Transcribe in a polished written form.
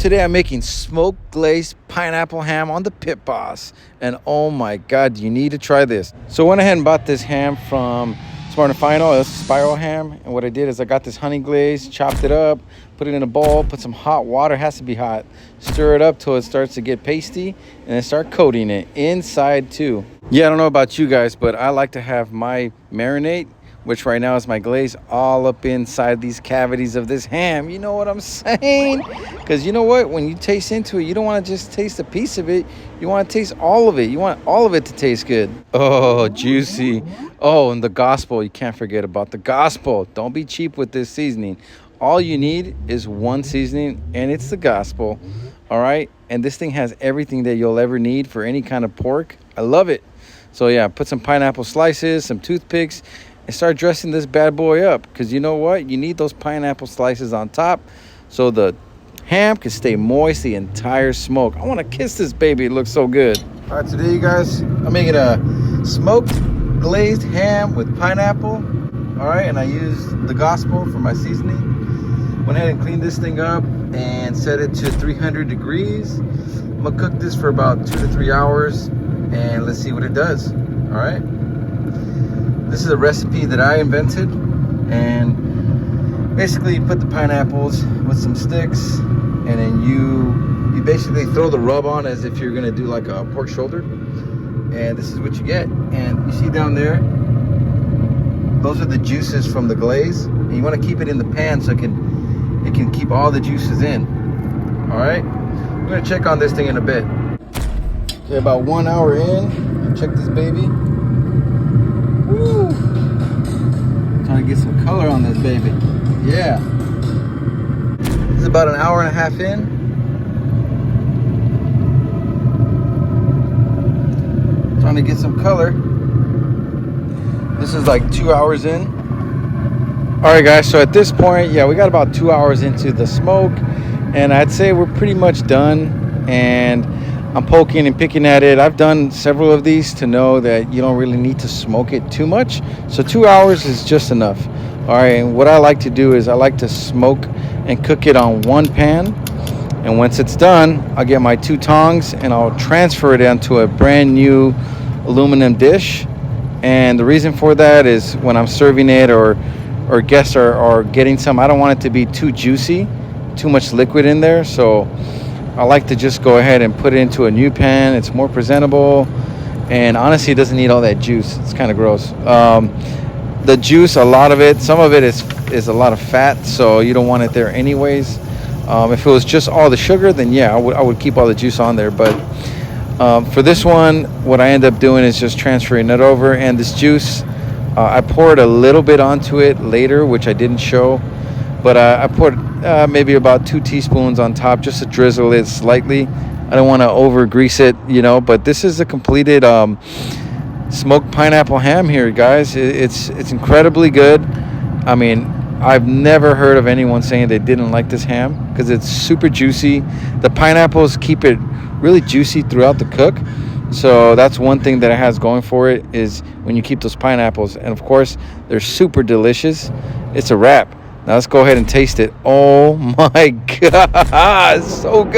Today I'm making smoked glazed pineapple ham on the Pit Boss. And oh my God, you need to try this. So I went ahead and bought this ham from Smart & Final. It's spiral ham. And what I did is I got this honey glaze, chopped it up, put it in a bowl, put some hot water, it has to be hot. Stir it up till it starts to get pasty, and then start coating it inside too. Yeah, I don't know about you guys, but I like to have my marinade, which right now is my glaze, all up inside these cavities of this ham. You know what I'm saying? Because you know what? When you taste into it, you don't want to just taste a piece of it. You want to taste all of it. You want all of it to taste good. Oh, juicy. Oh, and the gospel. You can't forget about the gospel. Don't be cheap with this seasoning. All you need is one seasoning, and it's the gospel. All right? And this thing has everything that you'll ever need for any kind of pork. I love it. So yeah, put some pineapple slices, some toothpicks, and start dressing this bad boy up, because you know what, you need those pineapple slices on top so the ham can stay moist the entire smoke. I want to kiss this baby. It looks so good. All right, today you guys, I'm making a smoked glazed ham with pineapple. All right, and I used the gospel for my seasoning. Went ahead and cleaned this thing up and set it to 300 degrees. I'm gonna cook this for about 2 to 3 hours, and let's see what it does. All right, this is a recipe that I invented, and basically you put the pineapples with some sticks, and then you basically throw the rub on as if you're gonna do like a pork shoulder, and this is what you get. And you see down there, those are the juices from the glaze, and you want to keep it in the pan so it can keep all the juices in. All right, we're gonna check on this thing in a bit. Okay, about 1 hour in, check this baby. Woo! Trying to get some color on this baby. Yeah. This is about an hour and a half in. Trying to get some color. This is like 2 hours in. All right, guys. So at this point, yeah, we got about 2 hours into the smoke, and I'd say we're pretty much done. And I'm poking and picking at it. I've done several of these to know that you don't really need to smoke it too much. So 2 hours is just enough. All right, and what I like to do is I like to smoke and cook it on one pan. And once it's done, I'll get my 2 tongs and I'll transfer it onto a brand new aluminum dish. And the reason for that is when I'm serving it or guests are getting some, I don't want it to be too juicy, too much liquid in there. So I like to just go ahead and put it into a new pan. It's more presentable, and honestly, it doesn't need all that juice. It's kind of gross. The juice, a lot of it, some of it is a lot of fat, so you don't want it there anyways. If it was just all the sugar, then yeah, I would keep all the juice on there. But for this one, what I end up doing is just transferring it over, and this juice, I poured a little bit onto it later, which I didn't show. But I poured maybe about 2 teaspoons on top just to drizzle it slightly. I don't want to over grease it, you know, but this is a completed smoked pineapple ham here, guys. It's incredibly good. I mean, I've never heard of anyone saying they didn't like this ham because it's super juicy. The pineapples keep it really juicy throughout the cook. So that's one thing that it has going for it, is when you keep those pineapples. And of course, they're super delicious. It's a wrap. Now let's go ahead and taste it. Oh my God, it's so good.